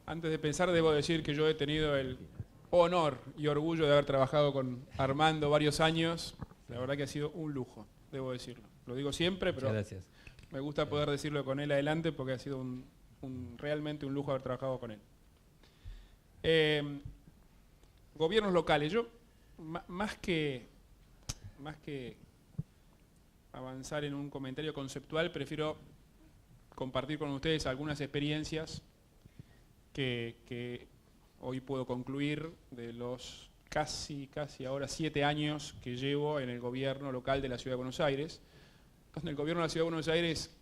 Antes de pensar, debo decir que yo he tenido el honor y orgullo de haber trabajado con Armando varios años. La verdad que ha sido un lujo, debo decirlo. Lo digo siempre, pero me gusta poder decirlo con él adelante porque ha sido realmente un lujo haber trabajado con él. Gobiernos locales. Yo, más que avanzar en un comentario conceptual, prefiero compartir con ustedes algunas experiencias que hoy puedo concluir de los casi ahora 7 años que llevo en el gobierno local de la Ciudad de Buenos Aires, donde el gobierno de la Ciudad de Buenos Aires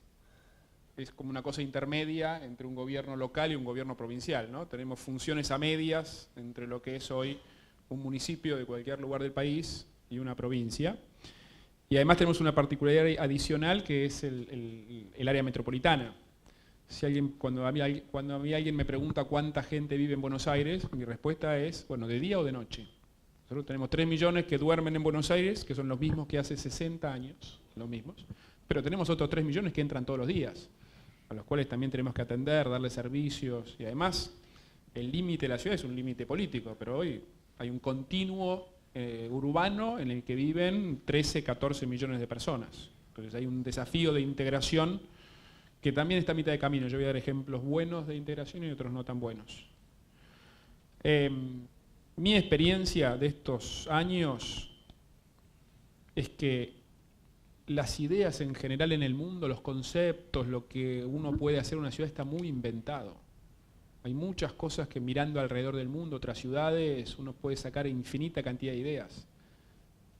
es como una cosa intermedia entre un gobierno local y un gobierno provincial, ¿no? Tenemos funciones a medias entre lo que es hoy un municipio de cualquier lugar del país y una provincia. Y además tenemos una particularidad adicional que es el área metropolitana. Si cuando a mí alguien me pregunta cuánta gente vive en Buenos Aires, mi respuesta es, bueno, ¿de día o de noche? Nosotros tenemos 3 millones que duermen en Buenos Aires, que son los mismos que hace 60 años, los mismos, pero tenemos otros 3 millones que entran todos los días, a los cuales también tenemos que atender, darles servicios, y además el límite de la ciudad es un límite político, pero hoy hay un continuo urbano en el que viven 13, 14 millones de personas. Entonces hay un desafío de integración que también está a mitad de camino. Yo voy a dar ejemplos buenos de integración y otros no tan buenos. Mi experiencia de estos años es que las ideas en general en el mundo, los conceptos, lo que uno puede hacer en una ciudad está muy inventado. Hay muchas cosas que mirando alrededor del mundo, otras ciudades, uno puede sacar infinita cantidad de ideas.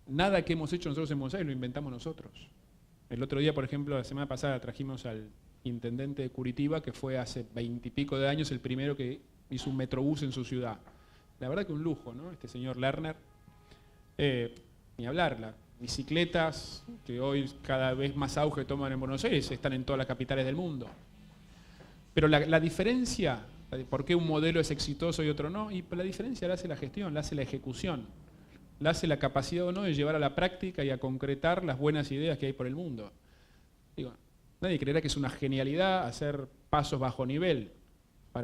Nada que hemos hecho nosotros en Buenos Aires lo inventamos nosotros. El otro día, por ejemplo, la semana pasada trajimos al intendente de Curitiba, que fue hace 20 y pico de años el primero que hizo un metrobús en su ciudad. La verdad que un lujo, ¿no? Este señor Lerner. Ni hablar, las bicicletas que hoy cada vez más auge toman en Buenos Aires están en todas las capitales del mundo. Pero la diferencia, por qué un modelo es exitoso y otro no, y la diferencia la hace la gestión, la hace la ejecución, la hace la capacidad o no de llevar a la práctica y a concretar las buenas ideas que hay por el mundo. Digo, nadie creerá que es una genialidad hacer pasos bajo nivel.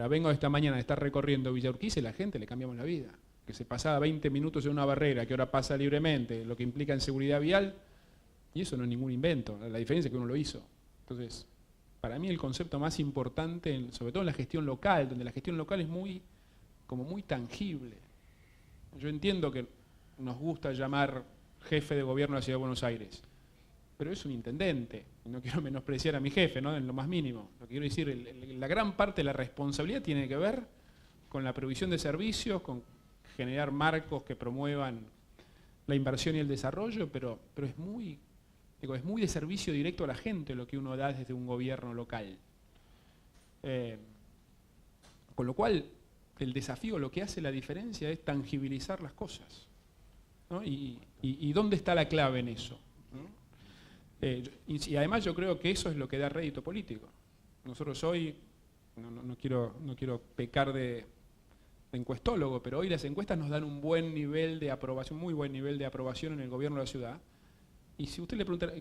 Vengo esta mañana de estar recorriendo Villa Urquiza y la gente le cambiamos la vida. Que se pasaba 20 minutos en una barrera, que ahora pasa libremente, lo que implica en seguridad vial, y eso no es ningún invento, la diferencia es que uno lo hizo. Entonces, para mí el concepto más importante, sobre todo en la gestión local, donde la gestión local es muy tangible. Yo entiendo que nos gusta llamar jefe de gobierno de la Ciudad de Buenos Aires, pero es un intendente, y no quiero menospreciar a mi jefe, ¿no? En lo más mínimo. Lo que quiero decir, la gran parte de la responsabilidad tiene que ver con la provisión de servicios, con generar marcos que promuevan la inversión y el desarrollo, pero es muy de servicio directo a la gente lo que uno da desde un gobierno local. Con lo cual, el desafío, lo que hace la diferencia es tangibilizar las cosas, ¿no? Y ¿dónde está la clave en eso? Y además yo creo que eso es lo que da rédito político. Nosotros hoy, no quiero pecar de encuestólogo, pero hoy las encuestas nos dan un buen nivel de aprobación, muy buen nivel de aprobación en el gobierno de la ciudad. Y si usted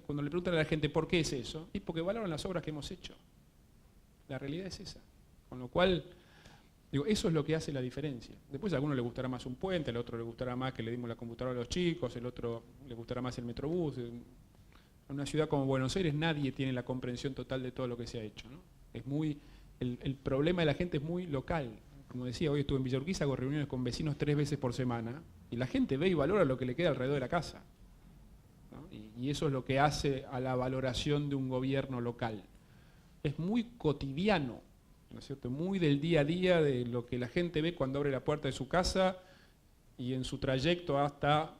cuando le preguntan a la gente por qué es eso, es porque valoran las obras que hemos hecho. La realidad es esa. Con lo cual, digo, eso es lo que hace la diferencia. Después a alguno le gustará más un puente, al otro le gustará más que le dimos la computadora a los chicos, el otro le gustará más el metrobús. En una ciudad como Buenos Aires nadie tiene la comprensión total de todo lo que se ha hecho, ¿no? El problema de la gente es muy local. Como decía, hoy estuve en Villa Urquiza, hago reuniones con vecinos 3 veces por semana, y la gente ve y valora lo que le queda alrededor de la casa, ¿no? Y eso es lo que hace a la valoración de un gobierno local. Es muy cotidiano, ¿no es cierto? Muy del día a día de lo que la gente ve cuando abre la puerta de su casa y en su trayecto hasta,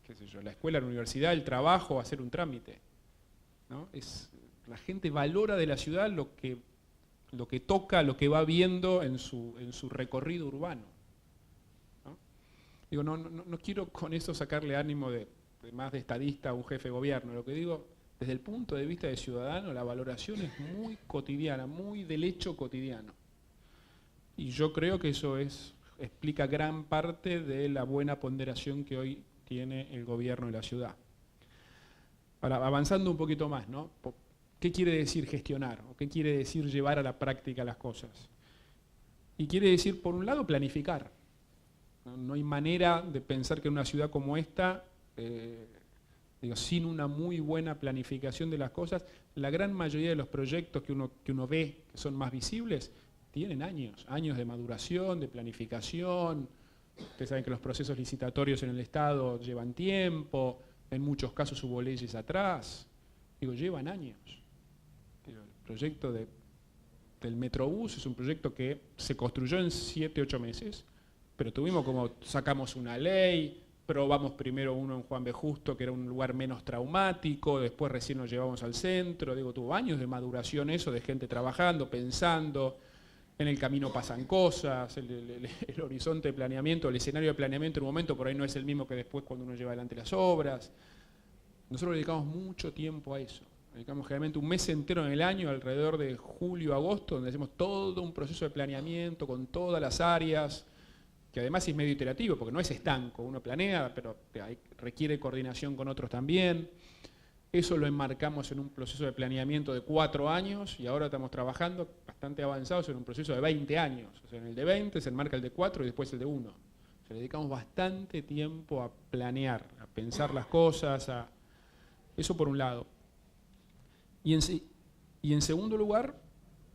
qué sé yo, la escuela, la universidad, el trabajo, hacer un trámite, ¿no? La gente valora de la ciudad lo que toca, lo que va viendo en su recorrido urbano, ¿no? Digo, no quiero con eso sacarle ánimo más de estadista a un jefe de gobierno. Lo que digo, desde el punto de vista de ciudadano, la valoración es muy cotidiana, muy del hecho cotidiano. Y yo creo que eso explica gran parte de la buena ponderación que hoy tiene el gobierno de la ciudad. Ahora, avanzando un poquito más, ¿no? ¿Qué quiere decir gestionar? ¿O qué quiere decir llevar a la práctica las cosas? Y quiere decir, por un lado, planificar. No hay manera de pensar que en una ciudad como esta, sin una muy buena planificación de las cosas, la gran mayoría de los proyectos que uno ve que son más visibles, tienen años de maduración, de planificación. Ustedes saben que los procesos licitatorios en el Estado llevan tiempo, en muchos casos hubo leyes atrás, llevan años. El proyecto del Metrobús es un proyecto que se construyó en 7, 8 meses, pero sacamos una ley, probamos primero uno en Juan B. Justo, que era un lugar menos traumático, después recién nos llevamos al centro, tuvo años de maduración eso, de gente trabajando, pensando, en el camino pasan cosas, el horizonte de planeamiento, el escenario de planeamiento en un momento por ahí no es el mismo que después cuando uno lleva adelante las obras. Nosotros dedicamos mucho tiempo a eso. Dedicamos generalmente un mes entero en el año, alrededor de julio, agosto, donde hacemos todo un proceso de planeamiento con todas las áreas, que además es medio iterativo, porque no es estanco, uno planea, pero requiere coordinación con otros también. Eso lo enmarcamos en un proceso de planeamiento de 4 años y ahora estamos trabajando bastante avanzados en un proceso de 20 años. O sea, en el de 20 se enmarca el de 4 y después el de 1. O sea, le dedicamos bastante tiempo a planear, a pensar las cosas, eso por un lado. Y en segundo lugar,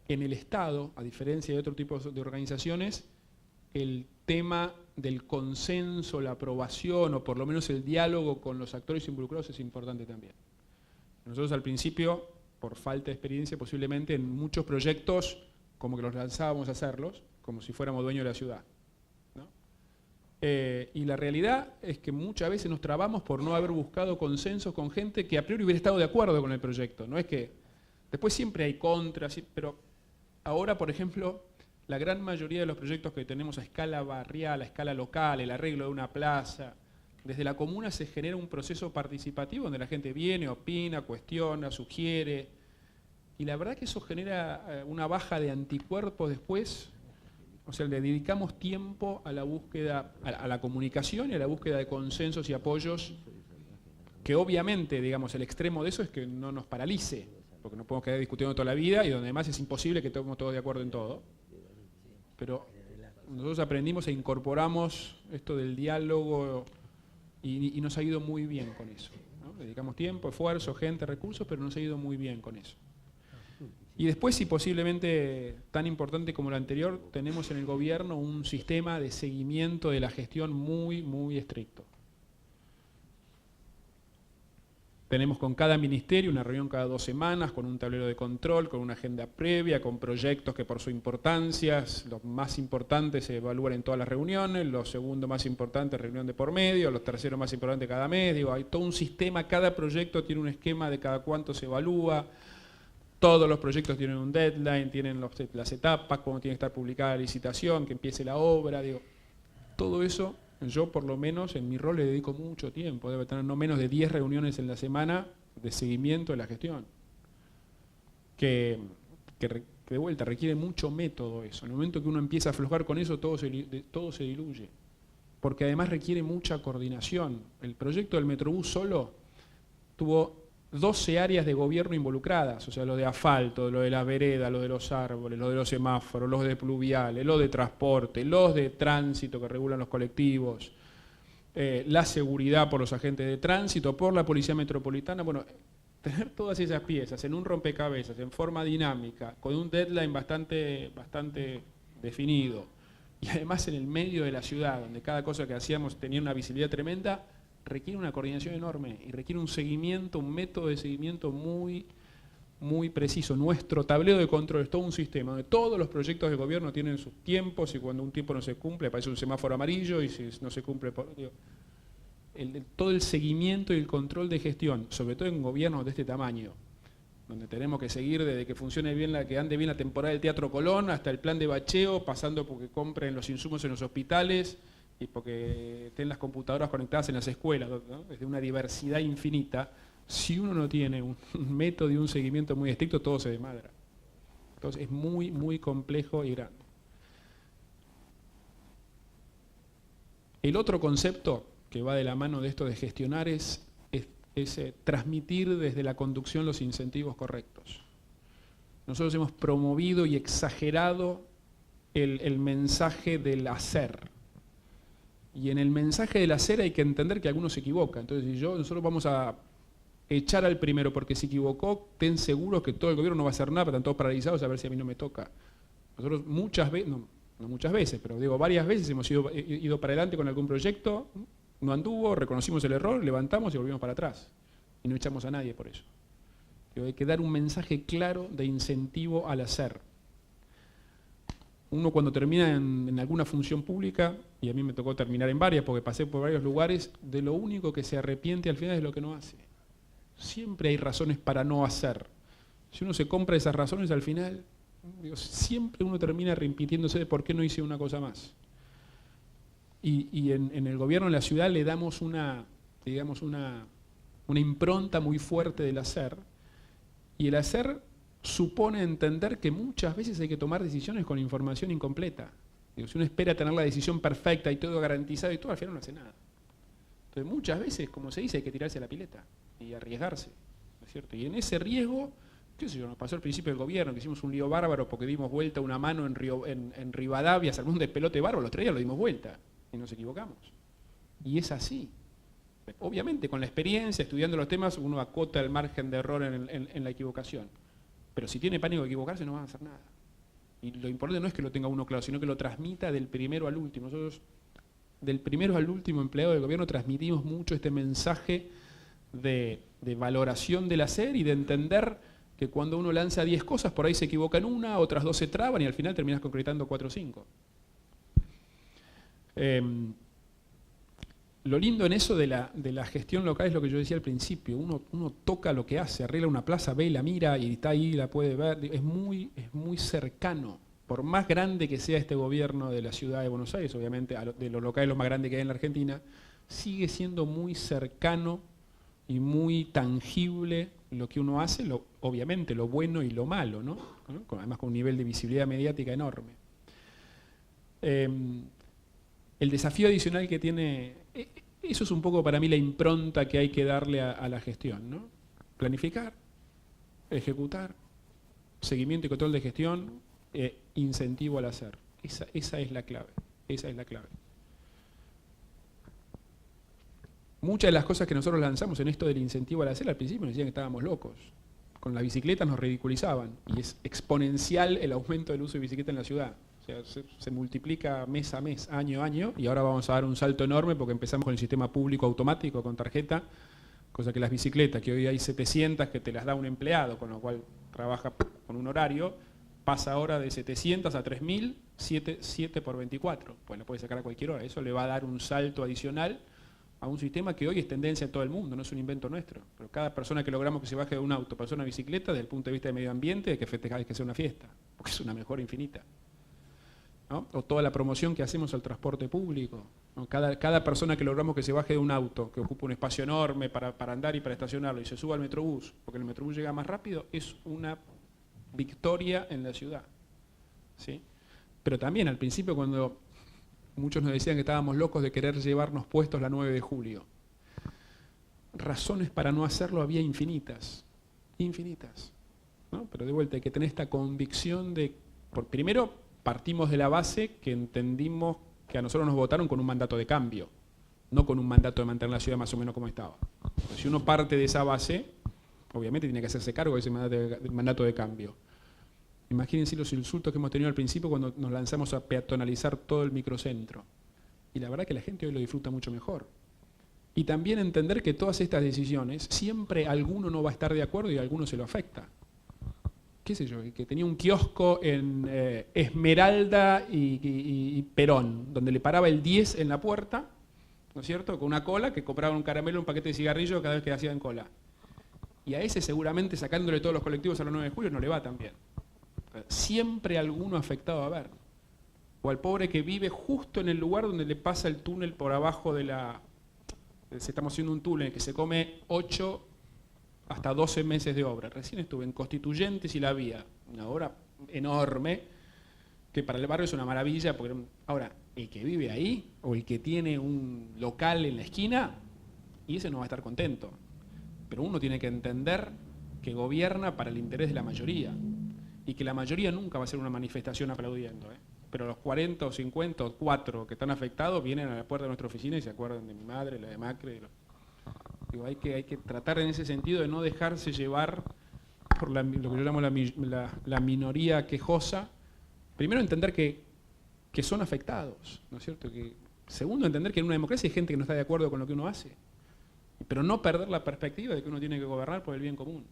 en el Estado, a diferencia de otro tipo de organizaciones, el tema del consenso, la aprobación o por lo menos el diálogo con los actores involucrados es importante también. Nosotros al principio, por falta de experiencia, posiblemente en muchos proyectos como que los lanzábamos a hacerlos, como si fuéramos dueños de la ciudad, ¿no? Y la realidad es que muchas veces nos trabamos por no haber buscado consensos con gente que a priori hubiera estado de acuerdo con el proyecto. No es que después siempre hay contras, pero ahora, por ejemplo, la gran mayoría de los proyectos que tenemos a escala barrial, a escala local, el arreglo de una plaza, desde la comuna se genera un proceso participativo donde la gente viene, opina, cuestiona, sugiere, y la verdad que eso genera una baja de anticuerpos después. O sea, le dedicamos tiempo a la búsqueda, a la comunicación y a la búsqueda de consensos y apoyos, que obviamente, el extremo de eso es que no nos paralice, porque no podemos quedar discutiendo toda la vida y donde además es imposible que estemos todos de acuerdo en todo. Pero nosotros aprendimos e incorporamos esto del diálogo y nos ha ido muy bien con eso, ¿no? Dedicamos tiempo, esfuerzo, gente, recursos, pero nos ha ido muy bien con eso. Y después, y posiblemente tan importante como lo anterior, tenemos en el gobierno un sistema de seguimiento de la gestión muy, muy estricto. Tenemos con cada ministerio una reunión cada 2 semanas, con un tablero de control, con una agenda previa, con proyectos que por su importancia, los más importantes se evalúan en todas las reuniones, los segundos más importantes reunión de por medio, los terceros más importantes cada mes. Hay todo un sistema, cada proyecto tiene un esquema de cada cuánto se evalúa. Todos los proyectos tienen un deadline, tienen las etapas, cómo tiene que estar publicada la licitación, que empiece la obra. Todo eso, yo por lo menos en mi rol le dedico mucho tiempo. Debe tener no menos de 10 reuniones en la semana de seguimiento de la gestión. Que de vuelta requiere mucho método eso. En el momento que uno empieza a aflojar con eso, todo se diluye. Porque además requiere mucha coordinación. El proyecto del Metrobús solo tuvo 12 áreas de gobierno involucradas, o sea, lo de asfalto, lo de las veredas, lo de los árboles, lo de los semáforos, los de pluviales, lo de transporte, los de tránsito que regulan los colectivos, la seguridad por los agentes de tránsito, por la Policía Metropolitana. Bueno, tener todas esas piezas en un rompecabezas, en forma dinámica, con un deadline bastante definido, y además en el medio de la ciudad, donde cada cosa que hacíamos tenía una visibilidad tremenda, requiere una coordinación enorme y requiere un seguimiento, un método de seguimiento muy, muy preciso. Nuestro tablero de control es todo un sistema donde todos los proyectos de gobierno tienen sus tiempos y cuando un tiempo no se cumple aparece un semáforo amarillo y si no se cumple... todo el seguimiento y el control de gestión, sobre todo en gobiernos de este tamaño, donde tenemos que seguir desde que funcione bien, que ande bien la temporada del Teatro Colón hasta el plan de bacheo, pasando porque compren los insumos en los hospitales y porque estén las computadoras conectadas en las escuelas, ¿no? Desde una diversidad infinita. Si uno no tiene un método y un seguimiento muy estricto, todo se desmadra. Entonces es muy, muy complejo y grande. El otro concepto que va de la mano de esto de gestionar es transmitir desde la conducción los incentivos correctos. Nosotros hemos promovido y exagerado el mensaje del hacer. Y en el mensaje del hacer hay que entender que algunos se equivocan. Entonces, si nosotros vamos a echar al primero porque se equivocó, ten seguros que todo el gobierno no va a hacer nada, están todos paralizados a ver si a mí no me toca. Nosotros muchas veces, no muchas veces, pero digo varias veces hemos ido para adelante con algún proyecto, no anduvo, reconocimos el error, levantamos y volvimos para atrás. Y no echamos a nadie por eso. Hay que dar un mensaje claro de incentivo al hacer. Uno cuando termina en alguna función pública, y a mí me tocó terminar en varias porque pasé por varios lugares, de lo único que se arrepiente al final es lo que no hace. Siempre hay razones para no hacer. Si uno se compra esas razones al final, siempre uno termina repitiéndose de por qué no hice una cosa más. Y en el gobierno, en la ciudad, le damos una impronta muy fuerte del hacer. Y el hacer supone entender que muchas veces hay que tomar decisiones con información incompleta. Si uno espera tener la decisión perfecta y todo garantizado y todo, al final no hace nada. Entonces muchas veces, como se dice, hay que tirarse a la pileta y arriesgarse, ¿no es cierto? Y en ese riesgo, qué sé yo, nos pasó al principio del gobierno, que hicimos un lío bárbaro porque dimos vuelta una mano en Rivadavia, salió un despelote bárbaro, los 3 días lo dimos vuelta y nos equivocamos. Y es así. Obviamente, con la experiencia, estudiando los temas, uno acota el margen de error en la equivocación. Pero si tiene pánico de equivocarse, no va a hacer nada. Y lo importante no es que lo tenga uno claro, sino que lo transmita del primero al último. Nosotros, del primero al último empleado del gobierno, transmitimos mucho este mensaje de valoración del hacer y de entender que cuando uno lanza 10 cosas, por ahí se equivoca en una, otras 2 se traban y al final terminas concretando 4 o 5. Lo lindo en eso de la gestión local es lo que yo decía al principio. Uno toca lo que hace, arregla una plaza, ve y la mira y está ahí, la puede ver. Es muy cercano. Por más grande que sea este gobierno de la ciudad de Buenos Aires, obviamente de los locales lo más grande que hay en la Argentina, sigue siendo muy cercano y muy tangible lo que uno hace, obviamente lo bueno y lo malo, ¿no? Además con un nivel de visibilidad mediática enorme. El desafío adicional que tiene, eso es un poco para mí la impronta que hay que darle a la gestión, ¿no? Planificar, ejecutar, seguimiento y control de gestión, incentivo al hacer. Esa es la clave, esa es la clave. Muchas de las cosas que nosotros lanzamos en esto del incentivo al hacer, al principio nos decían que estábamos locos. Con las bicicletas nos ridiculizaban y es exponencial el aumento del uso de bicicleta en la ciudad. O sea, se multiplica mes a mes, año a año, y ahora vamos a dar un salto enorme porque empezamos con el sistema público automático, con tarjeta, cosa que las bicicletas, que hoy hay 700 que te las da un empleado, con lo cual trabaja con un horario, pasa ahora de 700 a 3000, 7 por 24. Pues la puedes sacar a cualquier hora. Eso le va a dar un salto adicional a un sistema que hoy es tendencia en todo el mundo, no es un invento nuestro. Pero cada persona que logramos que se baje de un auto para hacer una bicicleta, desde el punto de vista del medio ambiente, hay que festejar, hay que hacer una fiesta, porque es una mejora infinita, ¿no? O toda la promoción que hacemos al transporte público, ¿no? Cada persona que logramos que se baje de un auto, que ocupa un espacio enorme para andar y para estacionarlo, y se suba al metrobús, porque el metrobús llega más rápido, es una victoria en la ciudad, ¿sí? Pero también al principio, cuando muchos nos decían que estábamos locos de querer llevarnos puestos la 9 de julio, razones para no hacerlo había infinitas, ¿no? Pero de vuelta hay que tener esta convicción de, primero partimos de la base que entendimos que a nosotros nos votaron con un mandato de cambio, no con un mandato de mantener la ciudad más o menos como estaba. Pero si uno parte de esa base, obviamente tiene que hacerse cargo de ese mandato de cambio. Imagínense los insultos que hemos tenido al principio cuando nos lanzamos a peatonalizar todo el microcentro. Y la verdad que la gente hoy lo disfruta mucho mejor. Y también entender que todas estas decisiones, siempre alguno no va a estar de acuerdo y a alguno se lo afecta. Qué sé yo, que tenía un kiosco en Esmeralda y Perón, donde le paraba el 10 en la puerta, ¿no es cierto?, con una cola, que compraba un caramelo, un paquete de cigarrillos cada vez que hacía en cola. Y a ese seguramente, sacándole todos los colectivos a los 9 de julio, no le va tan bien. Siempre alguno afectado a ver. O al pobre que vive justo en el lugar donde le pasa el túnel por abajo de la... Estamos haciendo un túnel que se come 8 hasta 12 meses de obra. Recién estuve en Constituyentes y la vía. Una obra enorme que para el barrio es una maravilla. Porque ahora, el que vive ahí o el que tiene un local en la esquina, y ese no va a estar contento. Pero uno tiene que entender que gobierna para el interés de la mayoría. Y que la mayoría nunca va a ser una manifestación aplaudiendo, ¿eh? pero los 40 o 50 o 4 que están afectados vienen a la puerta de nuestra oficina y se acuerdan de mi madre, la de Macri. Digo, hay que tratar en ese sentido de no dejarse llevar por lo que yo llamo la minoría quejosa. Primero, entender que son afectados, ¿no es cierto? Segundo, entender que en una democracia hay gente que no está de acuerdo con lo que uno hace, pero no perder la perspectiva de que uno tiene que gobernar por el bien común.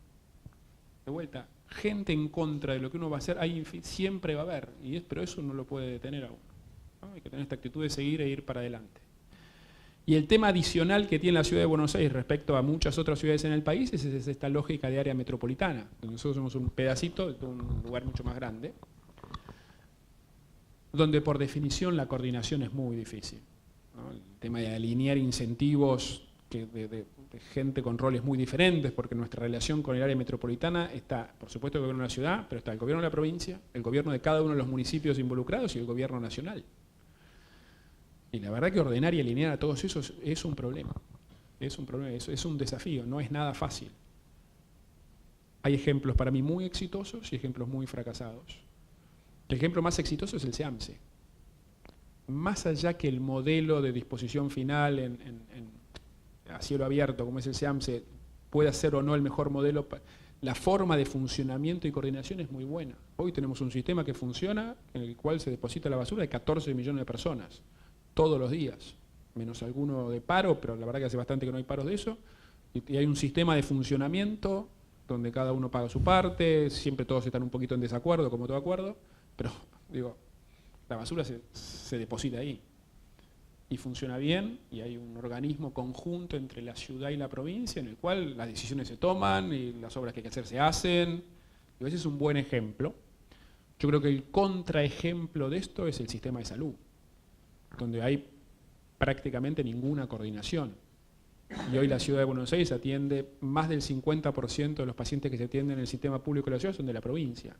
De vuelta, gente en contra de lo que uno va a hacer, siempre va a haber, pero eso no lo puede detener a uno, ¿no? Hay que tener esta actitud de seguir e ir para adelante. Y el tema adicional que tiene la ciudad de Buenos Aires respecto a muchas otras ciudades en el país es esta lógica de área metropolitana. Nosotros somos un pedacito de un lugar mucho más grande, donde por definición la coordinación es muy difícil, ¿no? El tema de alinear incentivos de gente con roles muy diferentes, porque nuestra relación con el área metropolitana está, por supuesto, el gobierno de la ciudad, pero está el gobierno de la provincia, el gobierno de cada uno de los municipios involucrados y el gobierno nacional. Y la verdad que ordenar y alinear a todos esos es un problema. Es un desafío, no es nada fácil. Hay ejemplos para mí muy exitosos y ejemplos muy fracasados. El ejemplo más exitoso es el SEAMSE. Más allá que el modelo de disposición final a cielo abierto, como es el SEAMSE, pueda ser o no el mejor modelo, la forma de funcionamiento y coordinación es muy buena. Hoy tenemos un sistema que funciona, en el cual se deposita la basura de 14 millones de personas, todos los días, menos alguno de paro, pero la verdad que hace bastante que no hay paros de eso, y hay un sistema de funcionamiento donde cada uno paga su parte, siempre todos están un poquito en desacuerdo, como todo acuerdo, pero digo, la basura se deposita ahí. Y funciona bien, y hay un organismo conjunto entre la ciudad y la provincia en el cual las decisiones se toman y las obras que hay que hacer se hacen. Y ese es un buen ejemplo. Yo creo que el contraejemplo de esto es el sistema de salud, donde hay prácticamente ninguna coordinación. Y hoy la ciudad de Buenos Aires atiende más del 50% de los pacientes que se atienden en el sistema público de la ciudad son de la provincia.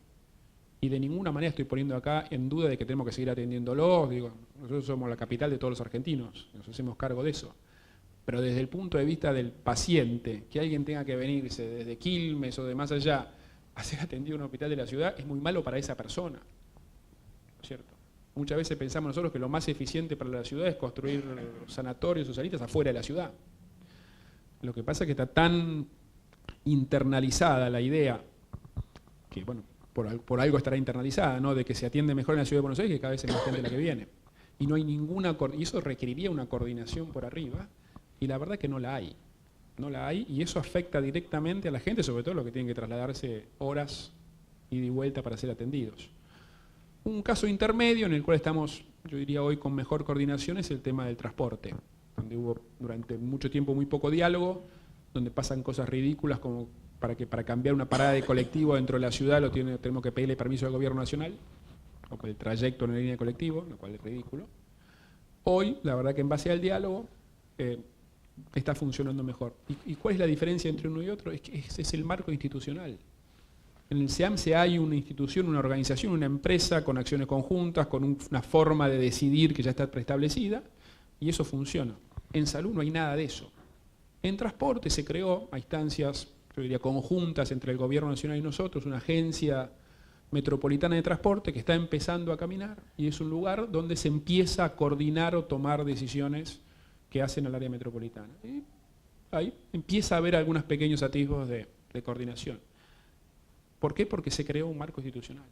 Y de ninguna manera estoy poniendo acá en duda de que tenemos que seguir atendiéndolos. Digo, nosotros somos la capital de todos los argentinos, nos hacemos cargo de eso. Pero desde el punto de vista del paciente, que alguien tenga que venirse desde Quilmes o de más allá a ser atendido en un hospital de la ciudad, es muy malo para esa persona, ¿no es cierto? Muchas veces pensamos nosotros que lo más eficiente para la ciudad es construir sanatorios o salitas afuera de la ciudad. Lo que pasa es que está tan internalizada la idea, que bueno, por algo estará internalizada, ¿no? De que se atiende mejor en la ciudad de Buenos Aires, que cada vez es más gente la que viene. Y no hay y eso requeriría una coordinación por arriba, y la verdad que no la hay. No la hay, y eso afecta directamente a la gente, sobre todo los que tienen que trasladarse horas ida y vuelta para ser atendidos. Un caso intermedio en el cual estamos, yo diría hoy, con mejor coordinación es el tema del transporte, donde hubo durante mucho tiempo muy poco diálogo, donde pasan cosas ridículas como para cambiar una parada de colectivo dentro de la ciudad tenemos que pedirle permiso al gobierno nacional, o por el trayecto en la línea de colectivo, lo cual es ridículo. Hoy, la verdad que en base al diálogo, está funcionando mejor. ¿Y cuál es la diferencia entre uno y otro? Es que ese es el marco institucional. En el SEAMSE hay una institución, una organización, una empresa con acciones conjuntas, con una forma de decidir que ya está preestablecida, y eso funciona. En salud no hay nada de eso. En transporte se creó a instancias, yo diría, conjuntas entre el gobierno nacional y nosotros, una agencia metropolitana de transporte que está empezando a caminar, y es un lugar donde se empieza a coordinar o tomar decisiones que hacen al área metropolitana. Y ahí empieza a haber algunos pequeños atisbos de coordinación. ¿Por qué? Porque se creó un marco institucional,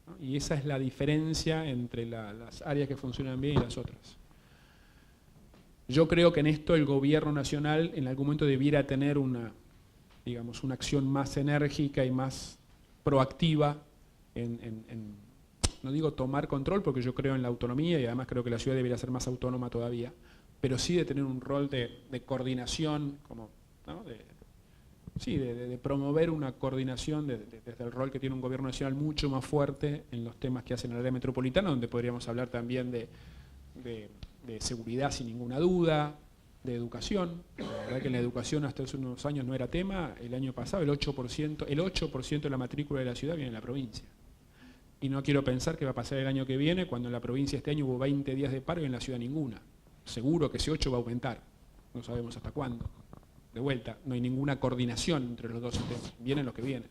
¿no? Y esa es la diferencia entre las áreas que funcionan bien y las otras. Yo creo que en esto el gobierno nacional en algún momento debiera tener una acción más enérgica y más proactiva no digo tomar control, porque yo creo en la autonomía y además creo que la ciudad debería ser más autónoma todavía, pero sí de tener un rol de coordinación, ¿no? de promover una coordinación desde el rol que tiene un gobierno nacional mucho más fuerte en los temas que hacen en el área metropolitana, donde podríamos hablar también de seguridad sin ninguna duda, de educación. La verdad que en la educación hasta hace unos años no era tema. El año pasado el 8% de la matrícula de la ciudad viene de la provincia. Y no quiero pensar qué va a pasar el año que viene, cuando en la provincia este año hubo 20 días de paro y en la ciudad ninguna. Seguro que ese 8 va a aumentar, no sabemos hasta cuándo. De vuelta, no hay ninguna coordinación entre los dos sistemas, vienen los que vienen.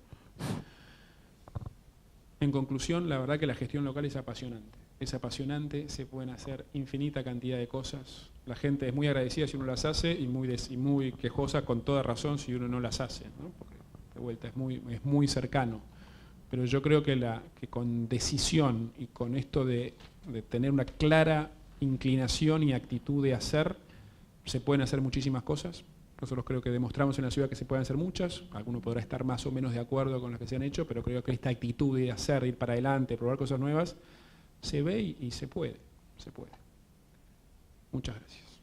En conclusión, la verdad que la gestión local es apasionante. es apasionante, se pueden hacer infinita cantidad de cosas. La gente es muy agradecida si uno las hace y muy quejosa con toda razón si uno no las hace, ¿no? Porque de vuelta es muy cercano. Pero yo creo que con decisión y con esto de tener una clara inclinación y actitud de hacer, se pueden hacer muchísimas cosas. Nosotros creo que demostramos en la ciudad que se pueden hacer muchas. Alguno podrá estar más o menos de acuerdo con las que se han hecho, pero creo que esta actitud de hacer, de ir para adelante, probar cosas nuevas, se ve y se puede. Se puede. Muchas gracias.